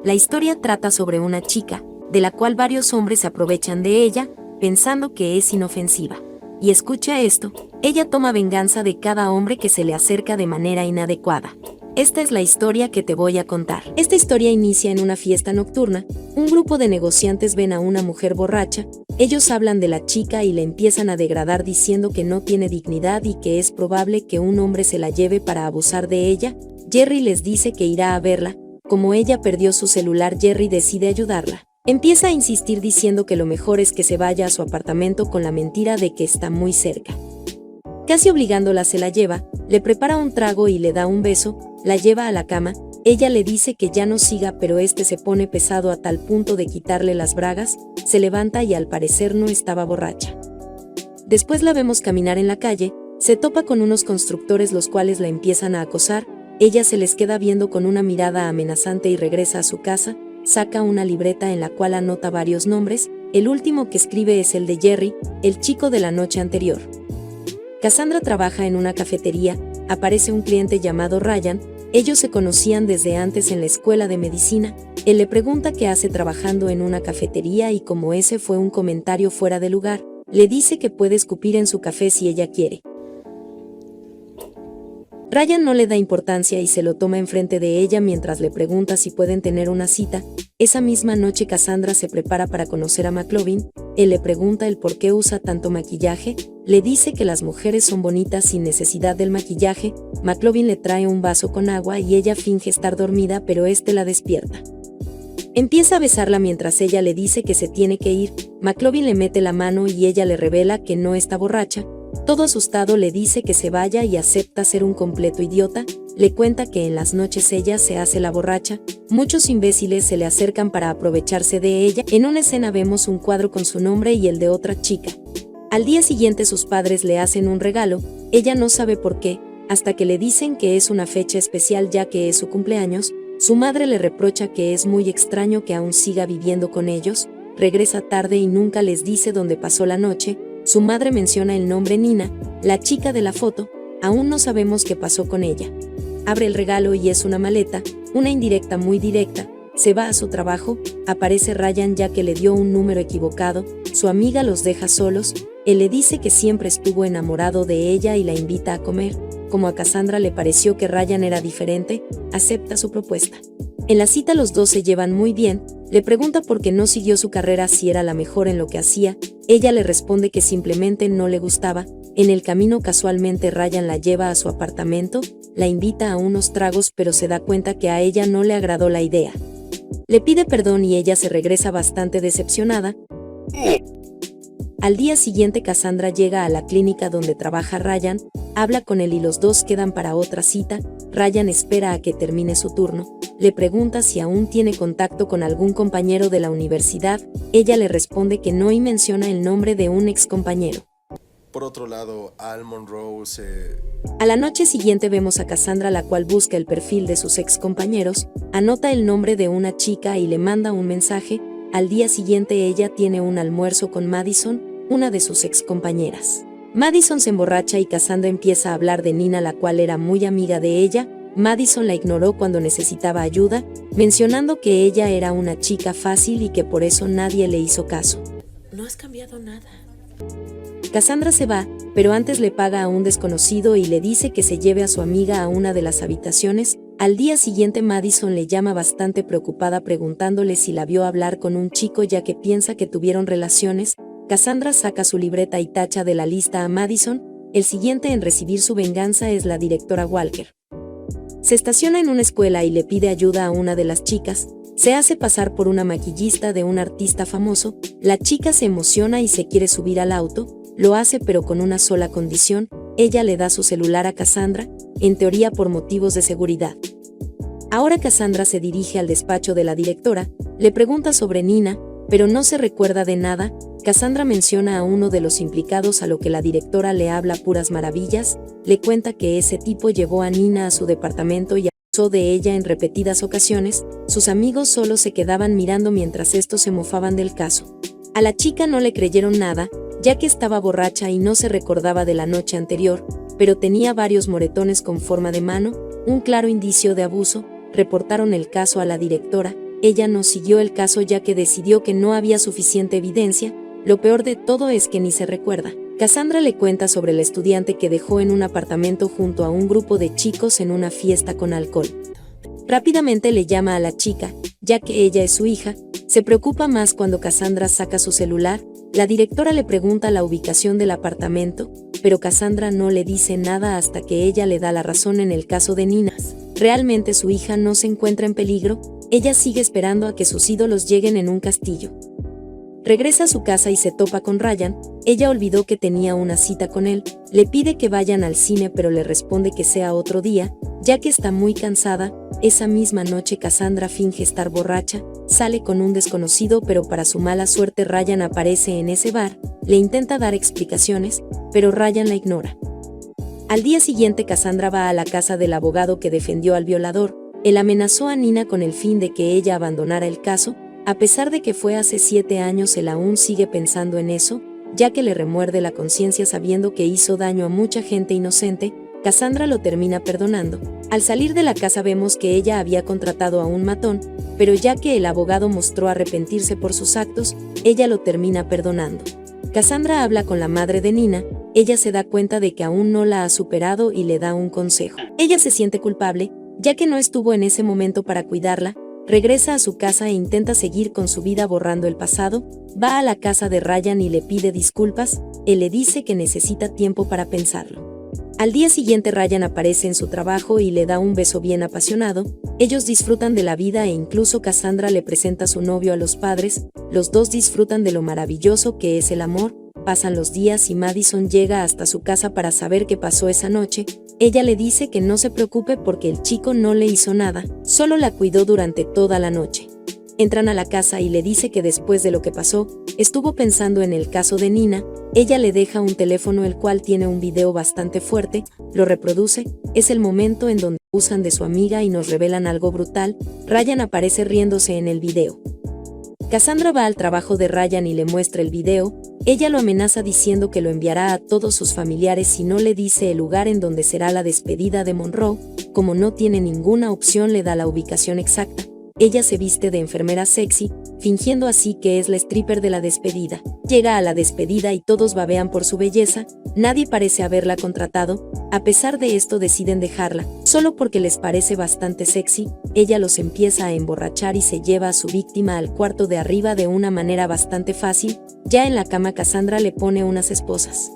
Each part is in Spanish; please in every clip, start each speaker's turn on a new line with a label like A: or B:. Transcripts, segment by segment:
A: La historia trata sobre una chica, de la cual varios hombres se aprovechan de ella, pensando que es inofensiva. Y escucha esto, ella toma venganza de cada hombre que se le acerca de manera inadecuada. Esta es la historia que te voy a contar. Esta historia inicia en una fiesta nocturna. Un grupo de negociantes ven a una mujer borracha. Ellos hablan de la chica y la empiezan a degradar diciendo que no tiene dignidad y que es probable que un hombre se la lleve para abusar de ella. Jerry les dice que irá a verla. Como ella perdió su celular, Jerry decide ayudarla. Empieza a insistir diciendo que lo mejor es que se vaya a su apartamento con la mentira de que está muy cerca. Casi obligándola se la lleva, le prepara un trago y le da un beso, la lleva a la cama. Ella le dice que ya no siga, pero este se pone pesado a tal punto de quitarle las bragas, se levanta y al parecer no estaba borracha. Después la vemos caminar en la calle, se topa con unos constructores los cuales la empiezan a acosar. Ella se les queda viendo con una mirada amenazante y regresa a su casa, saca una libreta en la cual anota varios nombres. El último que escribe es el de Jerry, el chico de la noche anterior. Cassandra trabaja en una cafetería, aparece un cliente llamado Ryan. Ellos se conocían desde antes en la escuela de medicina. Él le pregunta qué hace trabajando en una cafetería y como ese fue un comentario fuera de lugar, le dice que puede escupir en su café si ella quiere. Ryan no le da importancia y se lo toma enfrente de ella mientras le pregunta si pueden tener una cita. Esa misma noche Cassandra se prepara para conocer a McLovin. Él le pregunta el por qué usa tanto maquillaje, le dice que las mujeres son bonitas sin necesidad del maquillaje. McLovin le trae un vaso con agua y ella finge estar dormida, pero este la despierta. Empieza a besarla mientras ella le dice que se tiene que ir. McLovin le mete la mano y ella le revela que no está borracha. Todo asustado le dice que se vaya y acepta ser un completo idiota. Le cuenta que en las noches ella se hace la borracha. Muchos imbéciles se le acercan para aprovecharse de ella. En una escena vemos un cuadro con su nombre y el de otra chica. Al día siguiente sus padres le hacen un regalo. Ella no sabe por qué, hasta que le dicen que es una fecha especial ya que es su cumpleaños. Su madre le reprocha que es muy extraño que aún siga viviendo con ellos. Regresa tarde y nunca les dice dónde pasó la noche. Su madre menciona el nombre Nina, la chica de la foto. Aún no sabemos qué pasó con ella. Abre el regalo y es una maleta, una indirecta muy directa. Se va a su trabajo, aparece Ryan ya que le dio un número equivocado. Su amiga los deja solos. Él le dice que siempre estuvo enamorado de ella y la invita a comer. Como a Cassandra le pareció que Ryan era diferente, acepta su propuesta. En la cita los dos se llevan muy bien. Le pregunta por qué no siguió su carrera si era la mejor en lo que hacía. Ella le responde que simplemente no le gustaba. En el camino casualmente Ryan la lleva a su apartamento, la invita a unos tragos pero se da cuenta que a ella no le agradó la idea. Le pide perdón y ella se regresa bastante decepcionada. Al día siguiente Cassandra llega a la clínica donde trabaja Ryan, habla con él y los dos quedan para otra cita. Ryan espera a que termine su turno, le pregunta si aún tiene contacto con algún compañero de la universidad. Ella le responde que no y menciona el nombre de un ex compañero.
B: Por otro lado, Al Monroe
A: A la noche siguiente vemos a Cassandra, la cual busca el perfil de sus ex compañeros, anota el nombre de una chica y le manda un mensaje. Al día siguiente ella tiene un almuerzo con Madison, una de sus ex compañeras. Madison se emborracha y Cassandra empieza a hablar de Nina, la cual era muy amiga de ella. Madison la ignoró cuando necesitaba ayuda, mencionando que ella era una chica fácil y que por eso nadie le hizo caso.
C: No has cambiado nada.
A: Cassandra se va, pero antes le paga a un desconocido y le dice que se lleve a su amiga a una de las habitaciones. Al día siguiente Madison le llama bastante preocupada preguntándole si la vio hablar con un chico ya que piensa que tuvieron relaciones. Cassandra saca su libreta y tacha de la lista a Madison. El siguiente en recibir su venganza es la directora Walker. Se estaciona en una escuela y le pide ayuda a una de las chicas. Se hace pasar por una maquillista de un artista famoso. La chica se emociona y se quiere subir al auto. Lo hace pero con una sola condición. Ella le da su celular a Cassandra, en teoría por motivos de seguridad. Ahora Cassandra se dirige al despacho de la directora, le pregunta sobre Nina, pero no se recuerda de nada. Cassandra menciona a uno de los implicados, a lo que la directora le habla puras maravillas, le cuenta que ese tipo llevó a Nina a su departamento y abusó de ella en repetidas ocasiones. Sus amigos solo se quedaban mirando mientras estos se mofaban del caso. A la chica no le creyeron nada, ya que estaba borracha y no se recordaba de la noche anterior, pero tenía varios moretones con forma de mano, un claro indicio de abuso. Reportaron el caso a la directora. ella no siguió el caso ya que decidió que no había suficiente evidencia. Lo peor de todo es que ni se recuerda. Cassandra le cuenta sobre el estudiante que dejó en un apartamento junto a un grupo de chicos en una fiesta con alcohol. Rápidamente le llama a la chica, ya que ella es su hija. Se preocupa más cuando Cassandra saca su celular. La directora le pregunta la ubicación del apartamento, pero Cassandra no le dice nada hasta que ella le da la razón en el caso de Nina. Realmente su hija no se encuentra en peligro, ella sigue esperando a que sus ídolos lleguen en un castillo. Regresa a su casa y se topa con Ryan. Ella olvidó que tenía una cita con él, le pide que vayan al cine pero le responde que sea otro día, ya que está muy cansada. Esa misma noche Cassandra finge estar borracha, sale con un desconocido pero para su mala suerte Ryan aparece en ese bar, le intenta dar explicaciones, pero Ryan la ignora. Al día siguiente Cassandra va a la casa del abogado que defendió al violador. Él amenazó a Nina con el fin de que ella abandonara el caso. A pesar de que fue hace 7 años, él aún sigue pensando en eso, ya que le remuerde la conciencia sabiendo que hizo daño a mucha gente inocente. Cassandra lo termina perdonando. Al salir de la casa vemos que ella había contratado a un matón, pero ya que el abogado mostró arrepentirse por sus actos, ella lo termina perdonando. Cassandra habla con la madre de Nina. Ella se da cuenta de que aún no la ha superado y le da un consejo. Ella se siente culpable, ya que no estuvo en ese momento para cuidarla. Regresa a su casa e intenta seguir con su vida borrando el pasado. Va a la casa de Ryan y le pide disculpas. Él le dice que necesita tiempo para pensarlo. Al día siguiente Ryan aparece en su trabajo y le da un beso bien apasionado. Ellos disfrutan de la vida e incluso Cassandra le presenta a su novio a los padres. Los dos disfrutan de lo maravilloso que es el amor. Pasan los días y Madison llega hasta su casa para saber qué pasó esa noche. Ella le dice que no se preocupe porque el chico no le hizo nada, solo la cuidó durante toda la noche. Entran a la casa y le dice que después de lo que pasó, estuvo pensando en el caso de Nina. Ella le deja un teléfono el cual tiene un video bastante fuerte, lo reproduce. Es el momento en donde usan de su amiga y nos revelan algo brutal. Ryan aparece riéndose en el video. Cassandra va al trabajo de Ryan y le muestra el video. Ella lo amenaza diciendo que lo enviará a todos sus familiares si no le dice el lugar en donde será la despedida de Monroe. Como no tiene ninguna opción, le da la ubicación exacta. Ella se viste de enfermera sexy, fingiendo así que es la stripper de la despedida. Llega a la despedida y todos babean por su belleza. Nadie parece haberla contratado. A pesar de esto deciden dejarla, solo porque les parece bastante sexy. Ella los empieza a emborrachar y se lleva a su víctima al cuarto de arriba de una manera bastante fácil. Ya en la cama Cassandra le pone unas esposas.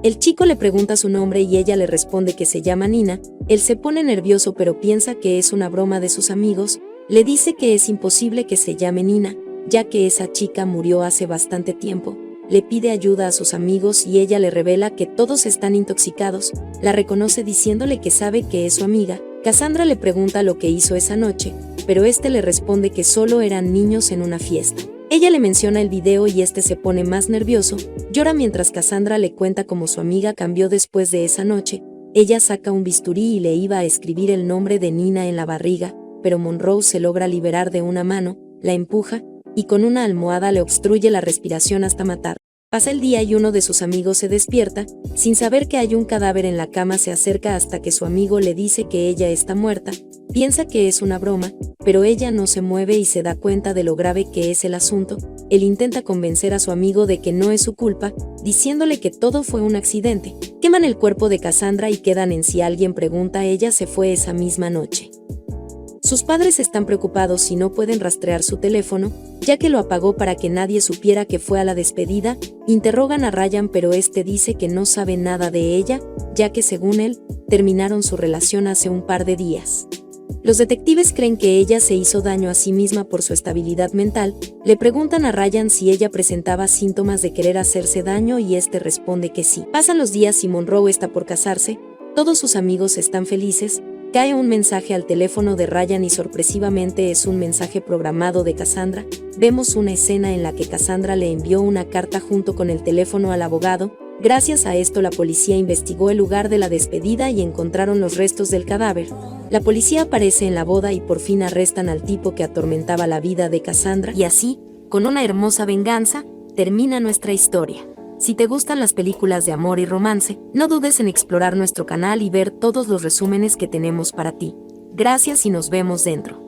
A: El chico le pregunta su nombre y ella le responde que se llama Nina. Él se pone nervioso pero piensa que es una broma de sus amigos. Le dice que es imposible que se llame Nina, ya que esa chica murió hace bastante tiempo. Le pide ayuda a sus amigos y ella le revela que todos están intoxicados. La reconoce diciéndole que sabe que es su amiga. Cassandra le pregunta lo que hizo esa noche, pero este le responde que solo eran niños en una fiesta. Ella le menciona el video y este se pone más nervioso. Llora mientras Cassandra le cuenta cómo su amiga cambió después de esa noche. Ella saca un bisturí y le iba a escribir el nombre de Nina en la barriga, pero Monroe se logra liberar de una mano, la empuja, y con una almohada le obstruye la respiración hasta matar. Pasa el día y uno de sus amigos se despierta. Sin saber que hay un cadáver en la cama se acerca hasta que su amigo le dice que ella está muerta. Piensa que es una broma, pero ella no se mueve y se da cuenta de lo grave que es el asunto. Él intenta convencer a su amigo de que no es su culpa, diciéndole que todo fue un accidente. Queman el cuerpo de Cassandra y quedan en si alguien pregunta. Ella se fue esa misma noche. Sus padres están preocupados y no pueden rastrear su teléfono, ya que lo apagó para que nadie supiera que fue a la despedida. Interrogan a Ryan pero este dice que no sabe nada de ella, ya que según él, terminaron su relación hace un par de días. Los detectives creen que ella se hizo daño a sí misma por su estabilidad mental. Le preguntan a Ryan si ella presentaba síntomas de querer hacerse daño y este responde que sí. Pasan los días y Monroe está por casarse. Todos sus amigos están felices. Cae un mensaje al teléfono de Ryan y sorpresivamente es un mensaje programado de Cassandra. Vemos una escena en la que Cassandra le envió una carta junto con el teléfono al abogado. Gracias a esto la policía investigó el lugar de la despedida y encontraron los restos del cadáver. La policía aparece en la boda y por fin arrestan al tipo que atormentaba la vida de Cassandra. Y así, con una hermosa venganza, termina nuestra historia. Si te gustan las películas de amor y romance, no dudes en explorar nuestro canal y ver todos los resúmenes que tenemos para ti. Gracias y nos vemos dentro.